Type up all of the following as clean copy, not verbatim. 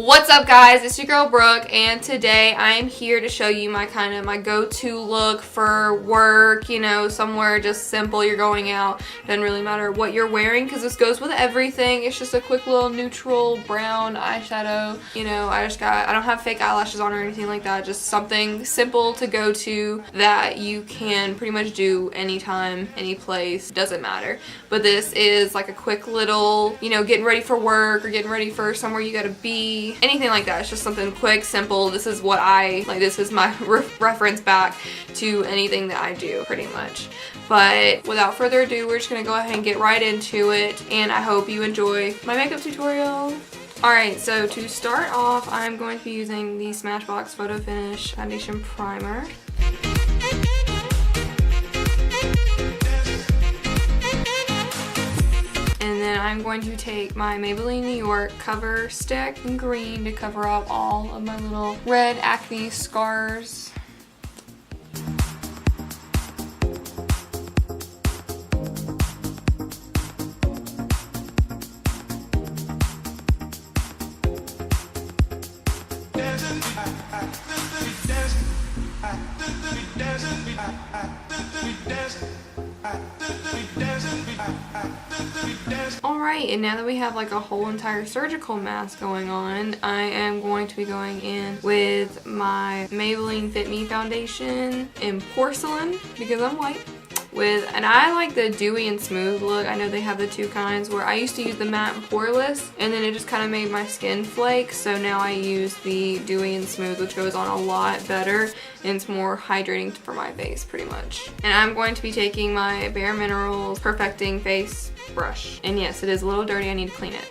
What's up guys, it's your girl Brooke, and today I am here to show you my go-to look for work, you know, somewhere just simple, you're going out, doesn't really matter what you're wearing because this goes with everything. It's just a quick little neutral brown eyeshadow, you know, I don't have fake eyelashes on or anything like that, just something simple to go to that you can pretty much do anytime, any place, doesn't matter. But this is like a quick little, you know, getting ready for work or getting ready for somewhere you gotta be, anything like that. It's just something quick, simple. This is what I like. This is my reference back to anything that I do pretty much. But without further ado, we're just gonna go ahead and get right into it, and I hope you enjoy my makeup tutorial. Alright, so to start off, I'm going to be using the Smashbox Photo Finish Foundation Primer. And then I'm going to take my Maybelline New York Cover Stick in green to cover up all of my little red acne scars. Alright, and now that we have like a whole entire surgical mask going on, I am going to be going in with my Maybelline FitMe foundation in Porcelain because I'm white. And I like the dewy and smooth look. I know they have the two kinds where I used to use the matte and poreless, and then it just kind of made my skin flake, so now I use the dewy and smooth, which goes on a lot better and it's more hydrating for my face pretty much. And I'm going to be taking my Bare Minerals Perfecting Face brush, and yes, it is a little dirty, I need to clean it.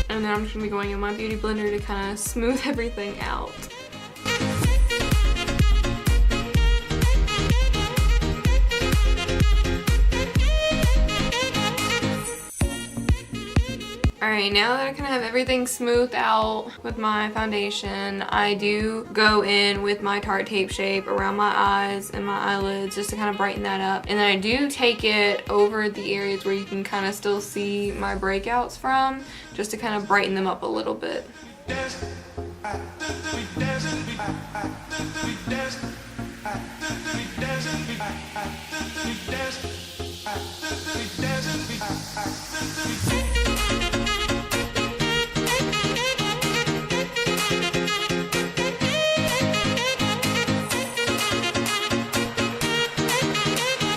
And then I'm just going to be going in my beauty blender to kind of smooth everything out. Alright, now that I kind of have everything smoothed out with my foundation, I do go in with my Tarte Tape Shape around my eyes and my eyelids just to kind of brighten that up. And then I do take it over the areas where you can kind of still see my breakouts from, just to kind of brighten them up a little bit.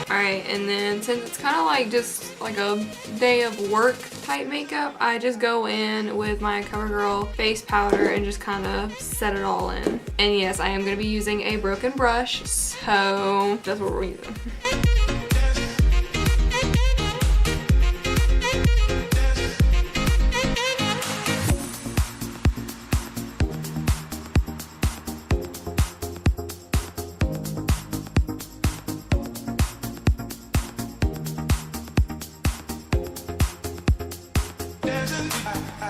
Alright, and then since it's kind of like just like a day of work type makeup, I just go in with my Covergirl face powder and just kind of set it all in. And yes, I am going to be using a broken brush, so that's what we're using.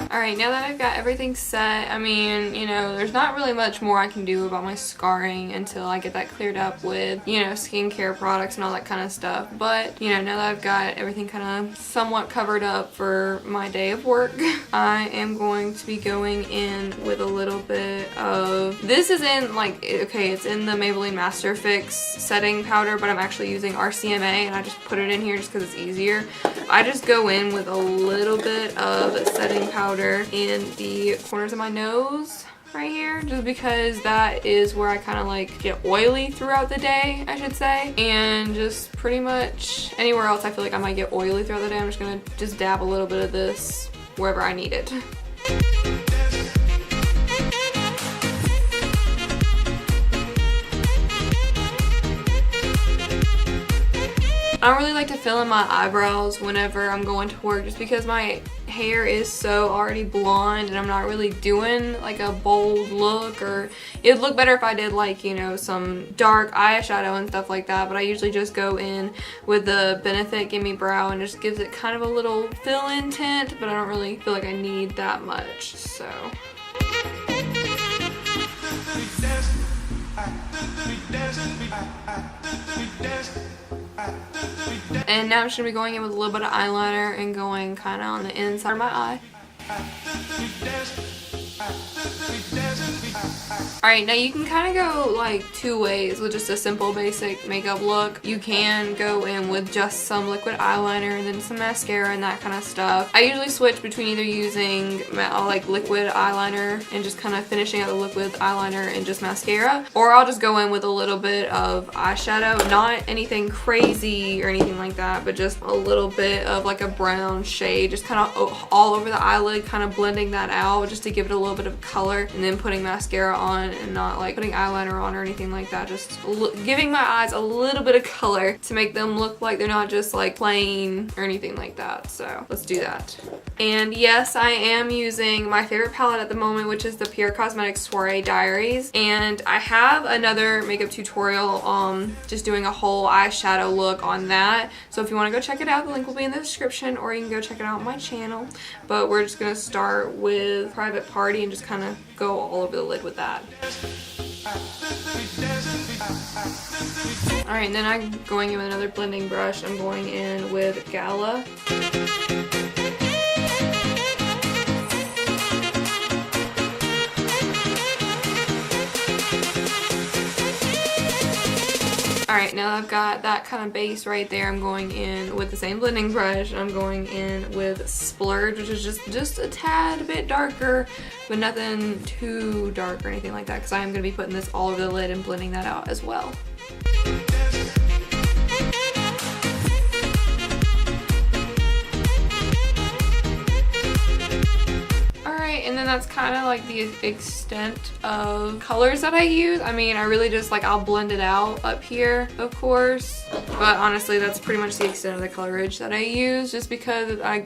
Alright, now that I've got everything set, I mean, you know, there's not really much more I can do about my scarring until I get that cleared up with, you know, skincare products and all that kind of stuff. But, you know, now that I've got everything kind of somewhat covered up for my day of work, I am going to be going in with a little bit of, this is in like, okay, it's in the Maybelline Master Fix setting powder, but I'm actually using RCMA, and I just put it in here just because it's easier. I just go in with a little bit of setting powder in the corners of my nose right here, just because that is where I kind of like get oily throughout the day, I should say. And just pretty much anywhere else I feel like I might get oily throughout the day, I'm just gonna just dab a little bit of this wherever I need it. I don't really like to fill in my eyebrows whenever I'm going to work, just because my hair is so already blonde and I'm not really doing like a bold look, or it'd look better if I did like, you know, some dark eyeshadow and stuff like that, but I usually just go in with the Benefit Gimme Brow and it just gives it kind of a little fill-in tint, but I don't really feel like I need that much, so. And now I'm just going to be going in with a little bit of eyeliner and going kind of on the inside of my eye. Alright, now you can kind of go like two ways with just a simple basic makeup look. You can go in with just some liquid eyeliner and then some mascara and that kind of stuff. I usually switch between either using like liquid eyeliner and just kind of finishing out the liquid eyeliner and just mascara, or I'll just go in with a little bit of eyeshadow. Not anything crazy or anything like that, but just a little bit of like a brown shade, just kind of all over the eyelid, kind of blending that out just to give it a little bit of color, and then putting mascara on and not like putting eyeliner on or anything like that, just giving my eyes a little bit of color to make them look like they're not just like plain or anything like that. So let's do that. And yes, I am using my favorite palette at the moment, which is the Pure Cosmetics Soirée Diaries, and I have another makeup tutorial just doing a whole eyeshadow look on that, so if you want to go check it out, the link will be in the description, or you can go check it out on my channel. But we're just gonna start with Private Party and just kind of go all over the lid with that. Alright, then I'm going in with another blending brush. I'm going in with Gala. Alright, now I've got that kind of base right there. I'm going in with the same blending brush. I'm going in with Splurge, which is just a tad bit darker, but nothing too dark or anything like that, because I am going to be putting this all over the lid and blending that out as well. And then that's kind of like the extent of colors that I use. I mean, I really just like, I'll blend it out up here, of course, but honestly that's pretty much the extent of the coverage that I use, just because I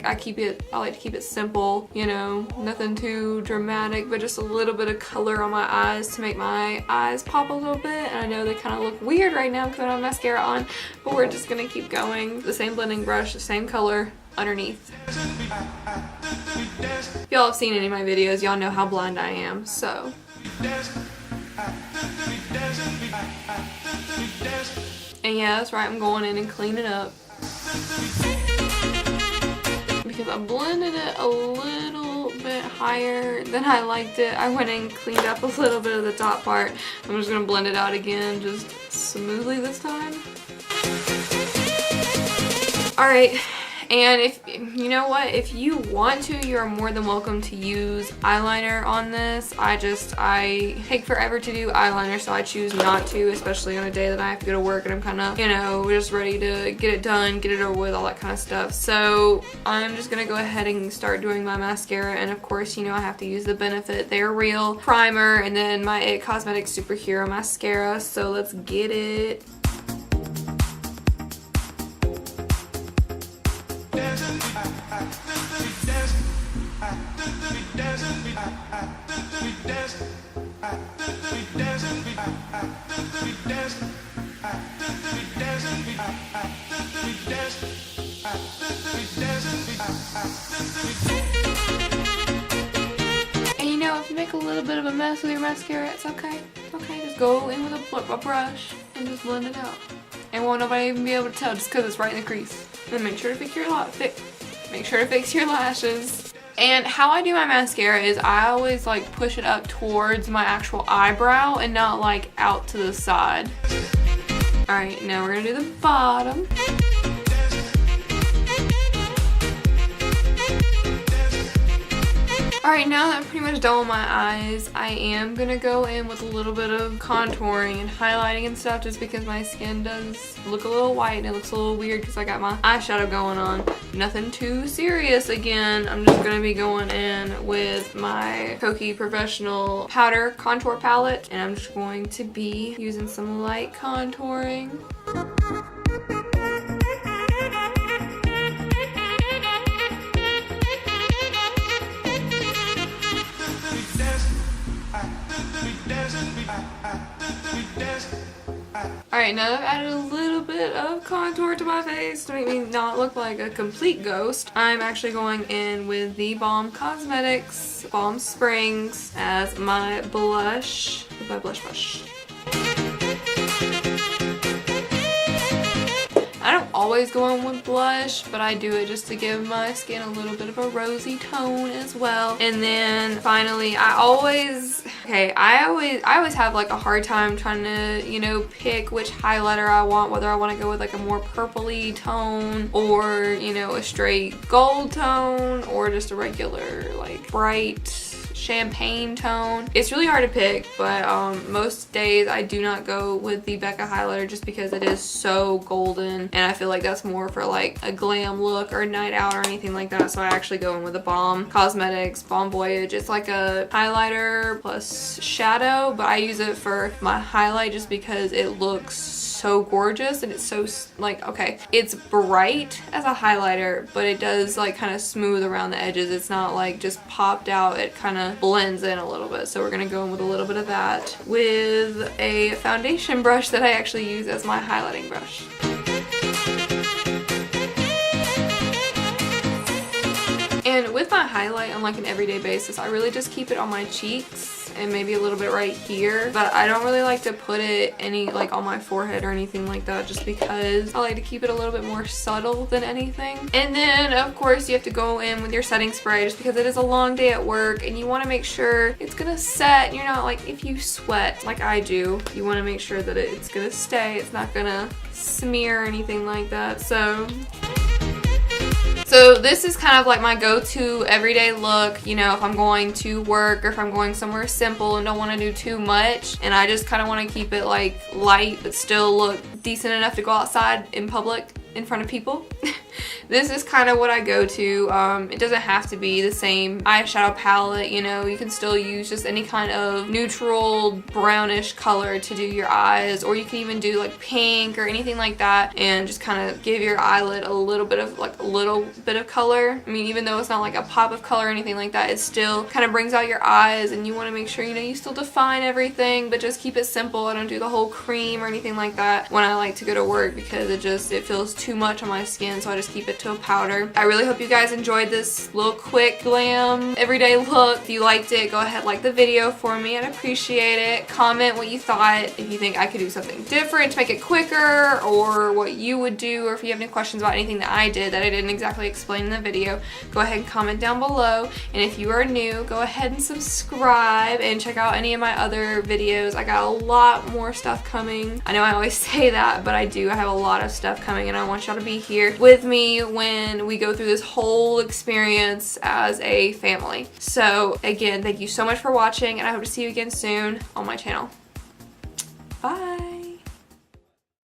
like to keep it simple, you know, nothing too dramatic, but just a little bit of color on my eyes to make my eyes pop a little bit. And I know they kind of look weird right now because I don't have mascara on, but we're just gonna keep going. The same blending brush, the same color underneath. If y'all have seen any of my videos, y'all know how blind I am, so. And yeah, that's right, I'm going in and cleaning up. Because I blended it a little bit higher than I liked it. I went and cleaned up a little bit of the top part. I'm just gonna blend it out again, just smoothly this time. Alright. And if, you know what, if you want to, you're more than welcome to use eyeliner on this. I take forever to do eyeliner, so I choose not to, especially on a day that I have to go to work and I'm kind of, you know, just ready to get it done, get it over with, all that kind of stuff. So I'm just going to go ahead and start doing my mascara. And of course, you know, I have to use the Benefit They're Real primer and then my It Cosmetics Superhero mascara. So let's get it. And you know, if you make a little bit of a mess with your mascara, it's okay. Okay, just go in with a brush and just blend it out. And won't nobody even be able to tell just because it's right in the crease. And make sure to fix your lashes. And how I do my mascara is I always like push it up towards my actual eyebrow and not like out to the side. Alright, now we're gonna do the bottom. Alright, now that I'm pretty much done with my eyes, I am gonna go in with a little bit of contouring and highlighting and stuff, just because my skin does look a little white and it looks a little weird because I got my eyeshadow going on. Nothing too serious again. I'm just gonna be going in with my Kokie Professional Powder Contour Palette, and I'm just going to be using some light contouring. Alright, now I've added a little bit of contour to my face to make me not look like a complete ghost. I'm actually going in with the Balm Cosmetics Balm Springs as my blush with my blush brush. always go in with blush, but I do it just to give my skin a little bit of a rosy tone as well. And then finally, I always have like a hard time trying to, you know, pick which highlighter I want, whether I want to go with like a more purpley tone or, you know, a straight gold tone or just a regular like bright champagne tone. It's really hard to pick, but most days I do not go with the Becca highlighter just because it is so golden, and I feel like that's more for like a glam look or a night out or anything like that. So I actually go in with a Balm Cosmetics Balm Voyage. It's like a highlighter plus shadow, but I use it for my highlight just because it looks so gorgeous, and it's so like, okay, it's bright as a highlighter, but it does like kind of smooth around the edges. It's not like just popped out, it kind of blends in a little bit. So we're gonna go in with a little bit of that with a foundation brush that I actually use as my highlighting brush. And with my highlight on like an everyday basis, I really just keep it on my cheeks and maybe a little bit right here, but I don't really like to put it any like on my forehead or anything like that, just because I like to keep it a little bit more subtle than anything. And then of course you have to go in with your setting spray just because it is a long day at work and you want to make sure it's gonna set, and you're not like, if you sweat like I do, you want to make sure that it's gonna stay, it's not gonna smear or anything like that. So this is kind of like my go-to everyday look, you know, if I'm going to work or if I'm going somewhere simple and don't want to do too much, and I just kind of want to keep it like light but still look decent enough to go outside in public in front of people. This is kind of what I go to. It doesn't have to be the same eyeshadow palette, you know, you can still use just any kind of neutral brownish color to do your eyes, or you can even do like pink or anything like that and just kind of give your eyelid a little bit of color. I mean, even though it's not like a pop of color or anything like that, it still kind of brings out your eyes, and you want to make sure, you know, you still define everything, but just keep it simple. I don't do the whole cream or anything like that when I like to go to work because it feels too much on my skin, so I just keep it to a powder. I really hope you guys enjoyed this little quick glam everyday look. If you liked it, go ahead, like the video for me. I'd appreciate it. Comment what you thought, if you think I could do something different to make it quicker, or what you would do, or if you have any questions about anything that I did that I didn't exactly explain in the video, go ahead and comment down below. And if you are new, go ahead and subscribe and check out any of my other videos. I got a lot more stuff coming. I know I always say that, but I do. I have a lot of stuff coming, and I want y'all to be here with me when we go through this whole experience as a family. So again, thank you so much for watching, and I hope to see you again soon on my channel. Bye!